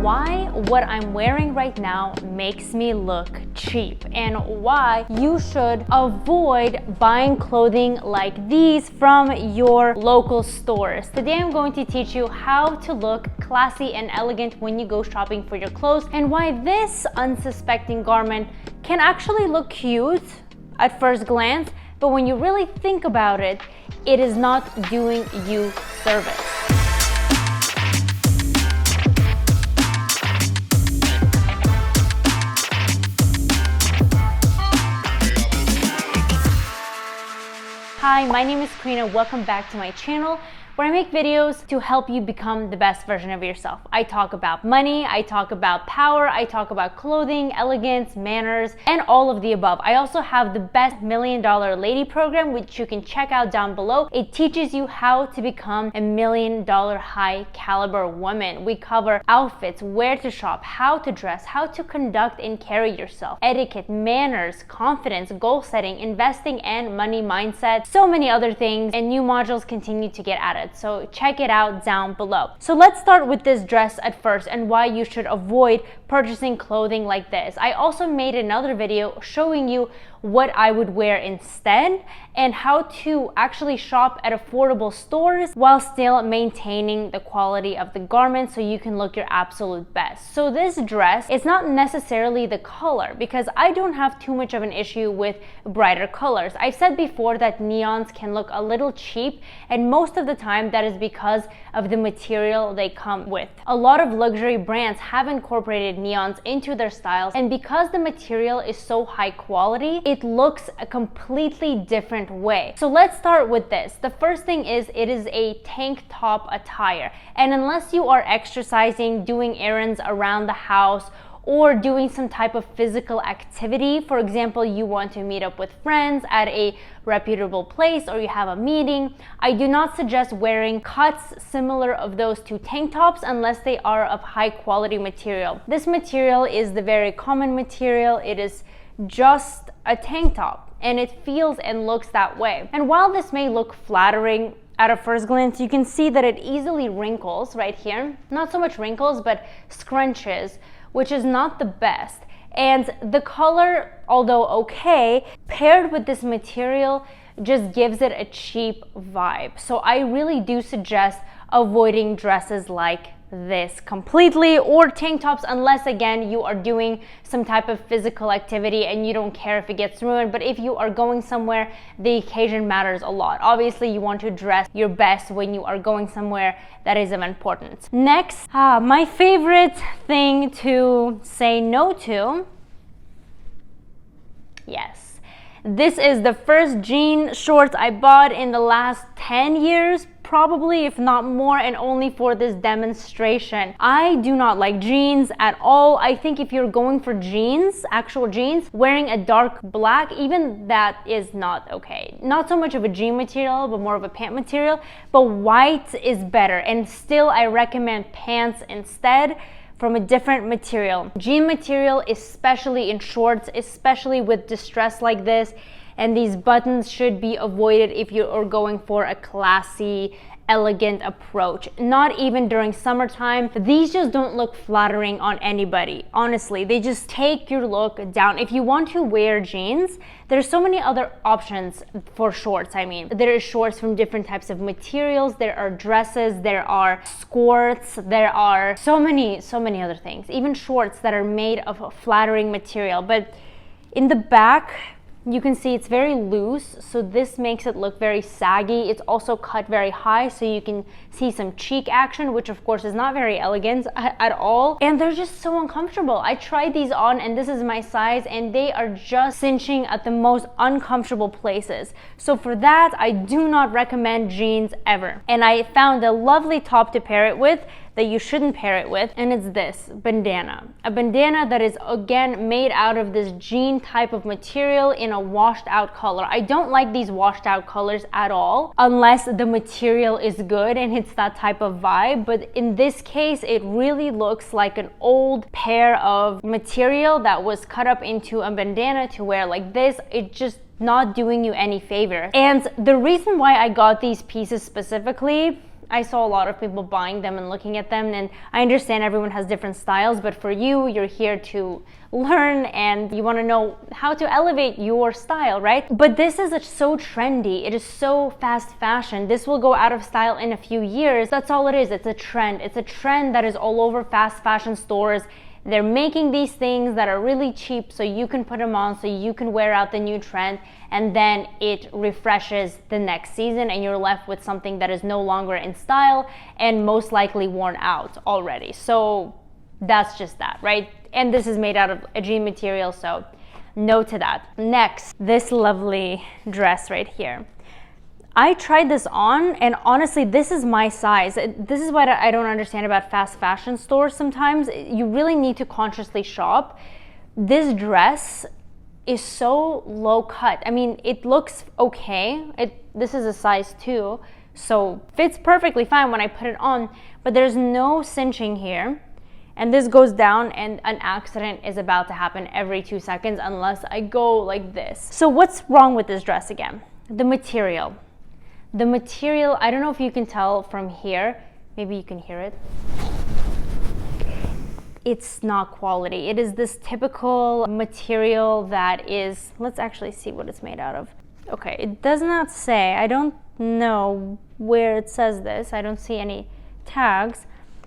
why what I'm wearing right now makes me look cheap and why you should avoid buying clothing like these from your local stores. Today I'm going to teach you how to look classy and elegant when you go shopping for your clothes, and why this unsuspecting garment can actually look cute at first glance, but when you really think about it, it is not doing you service. Hi, my name is Karina. Welcome back to my channel, where I make videos to help you become the best version of yourself. I talk about money, I talk about power, I talk about clothing, elegance, manners, and all of the above. I also have the best $1 Million Lady program, which you can check out down below. It teaches you how to become a $1 million high caliber woman. We cover outfits, where to shop, how to dress, how to conduct and carry yourself, etiquette, manners, confidence, goal setting, investing, and money mindset. So many other things, and new modules continue to get added. So check it out down below. So let's start with this dress at first and why you should avoid purchasing clothing like this. I also made another video showing you what I would wear instead and how to actually shop at affordable stores while still maintaining the quality of the garment so you can look your absolute best. So this dress, it's not necessarily the color, because I don't have too much of an issue with brighter colors. I've said before that neons can look a little cheap, and most of the time that is because of the material they come with. A lot of luxury brands have incorporated neons into their styles, and because the material is so high quality, it looks a completely different way. So let's start with this. The first thing is, it is a tank top attire, and unless you are exercising, doing errands around the house, or doing some type of physical activity, for example, you want to meet up with friends at a reputable place, or you have a meeting, I do not suggest wearing cuts similar of those to tank tops unless they are of high quality material. This material is the very common material. It is just a tank top, and it feels and looks that way. And while this may look flattering at a first glance, you can see that it easily wrinkles right here. Not so much wrinkles, but scrunches, which is not the best. And the color, although okay, paired with this material just gives it a cheap vibe. So I really do suggest avoiding dresses like this completely, or tank tops, unless again you are doing some type of physical activity and you don't care if it gets ruined. But if you are going somewhere, the occasion matters a lot. Obviously you want to dress your best when you are going somewhere that is of importance. Next, my favorite thing to say no to. Yes, this is the first jean shorts I bought in the last 10 years, probably, if not more, and only for this demonstration. I do not like jeans at all. I think if you're going for jeans, actual jeans, wearing a dark black, even that is not okay. Not so much of a jean material, but more of a pant material, but white is better, and still I recommend pants instead from a different material. Jean material, especially in shorts, especially with distress like this, and these buttons should be avoided if you are going for a classy, elegant approach. Not even during summertime. These just don't look flattering on anybody. Honestly, they just take your look down. If you want to wear jeans, there's so many other options for shorts. I mean, there is shorts from different types of materials, there are dresses, there are skirts, there are so many other things. Even shorts that are made of a flattering material. But in the back, you can see it's very loose, so this makes it look very saggy. It's also cut very high, so you can see some cheek action, which of course is not very elegant at all. And they're just so uncomfortable. I tried these on, and this is my size, and they are just cinching at the most uncomfortable places. So for that, I do not recommend jeans ever. And I found a lovely top to pair it with that you shouldn't pair it with, and it's this bandana. A bandana that is again made out of this jean type of material in a washed out color. I don't like these washed out colors at all unless the material is good and it's that type of vibe, but in this case it really looks like an old pair of material that was cut up into a bandana to wear like this. It just not doing you any favor. And the reason why I got these pieces specifically, I saw a lot of people buying them and looking at them, and I understand everyone has different styles, but for you, you're here to learn and you want to know how to elevate your style, right? But this is so trendy. It is so fast fashion. This will go out of style in a few years. That's all it is. It's a trend. It's a trend that is all over fast fashion stores. They're making these things that are really cheap so you can put them on, so you can wear out the new trend, and then it refreshes the next season and you're left with something that is no longer in style and most likely worn out already. So that's just that, right? And this is made out of a jean material, so no to that. Next, this lovely dress right here. I tried this on, and honestly, this is my size. This is what I don't understand about fast fashion stores sometimes. You really need to consciously shop. This dress is so low cut. I mean, it looks okay. This is a size 2, so fits perfectly fine when I put it on, but there's no cinching here. And this goes down and an accident is about to happen every 2 seconds unless I go like this. So what's wrong with this dress again? The material. The material, I don't know if you can tell from here, maybe you can hear it. It's not quality. It is this typical material that is, let's actually see what it's made out of. Okay, it does not say, I don't know where it says this. I don't see any tags,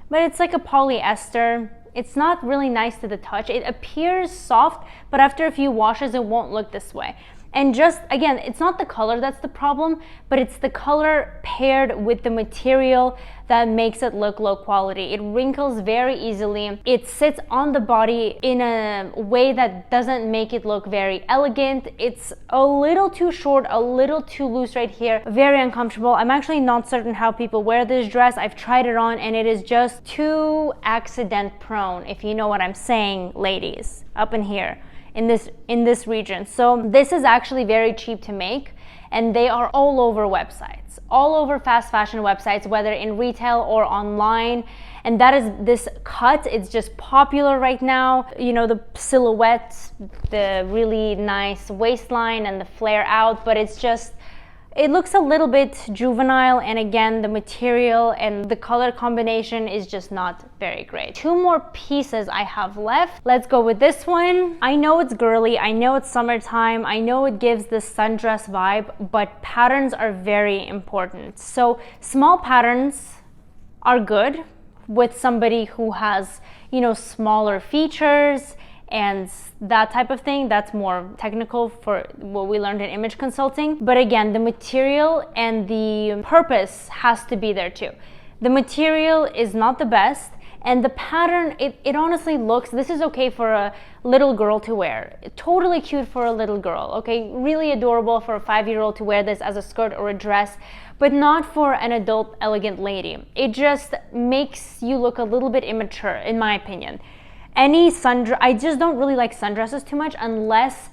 but it's like a polyester. It's not really nice to the touch. It appears soft, but after a few washes, it won't look this way. And just, again, it's not the color that's the problem, but it's the color paired with the material that makes it look low quality. It wrinkles very easily. It sits on the body in a way that doesn't make it look very elegant. It's a little too short, a little too loose right here. Very uncomfortable. I'm actually not certain how people wear this dress. I've tried it on and it is just too accident prone, if you know what I'm saying, ladies, up in here. In this region. So this is actually very cheap to make, and they are all over websites, all over fast fashion websites, whether in retail or online. And that is this cut. It's just popular right now. You know, the silhouette, the really nice waistline and the flare out, but it's just, it looks a little bit juvenile, and again, the material and the color combination is just not very great. 2 more pieces I have left. Let's go with this one. I know it's girly, I know it's summertime, I know it gives this sundress vibe, but patterns are very important. So small patterns are good with somebody who has, you know, smaller features and that type of thing. That's more technical for what we learned in image consulting. But again, the material and the purpose has to be there too. The material is not the best, and the pattern, it honestly looks, this is okay for a little girl to wear. Totally cute for a little girl, okay? Really adorable for a 5-year-old to wear this as a skirt or a dress, but not for an adult elegant lady. It just makes you look a little bit immature, in my opinion. I just don't really like sundresses too much unless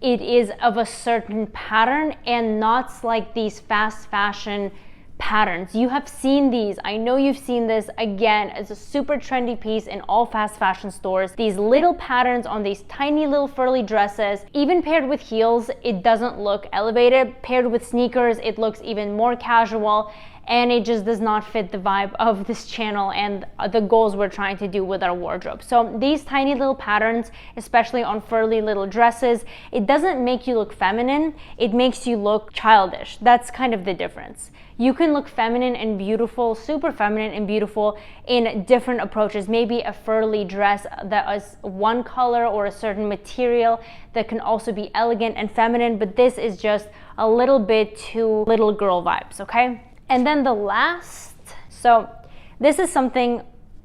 it is of a certain pattern and not like these fast fashion patterns. You have seen these. I know you've seen this. Again, it's a super trendy piece in all fast fashion stores. These little patterns on these tiny little furry dresses, even paired with heels, it doesn't look elevated. Paired with sneakers, it looks even more casual. And it just does not fit the vibe of this channel and the goals we're trying to do with our wardrobe. So these tiny little patterns, especially on furry little dresses, it doesn't make you look feminine, it makes you look childish. That's kind of the difference. You can look feminine and beautiful, super feminine and beautiful in different approaches. Maybe a furry dress that is one color or a certain material that can also be elegant and feminine, but this is just a little bit too little girl vibes, okay? And then the last, so this is something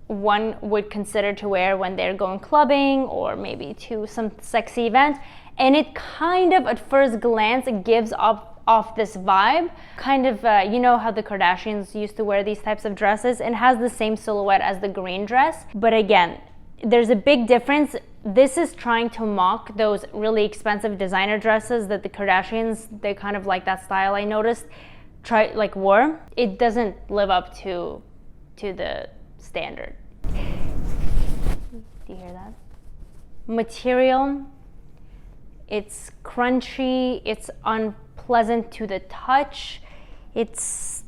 one would consider to wear when they're going clubbing or maybe to some sexy event. And it kind of, at first glance, it gives off this vibe. Kind of, you know how the Kardashians used to wear these types of dresses, and has the same silhouette as the green dress. But again, there's a big difference. This is trying to mock those really expensive designer dresses that the Kardashians, they kind of like that style, I noticed. Wore. It doesn't live up to the standard. Do you hear that? Material, it's crunchy, it's unpleasant to the touch, it's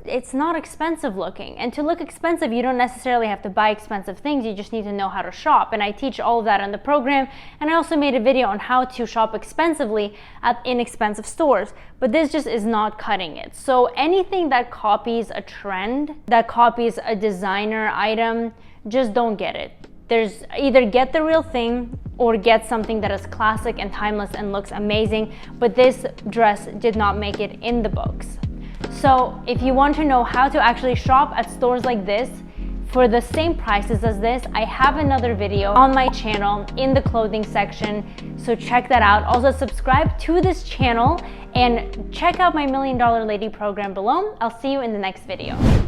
it's not expensive looking. And to look expensive, you don't necessarily have to buy expensive things, you just need to know how to shop. And I teach all of that in the program. And I also made a video on how to shop expensively at inexpensive stores. But this just is not cutting it. So anything that copies a trend, that copies a designer item, just don't get it. There's either get the real thing or get something that is classic and timeless and looks amazing, but this dress did not make it in the books. So if you want to know how to actually shop at stores like this for the same prices as this, I have another video on my channel in the clothing section, so check that out. Also subscribe to this channel and check out my $1 Million Lady program below. I'll see you in the next video.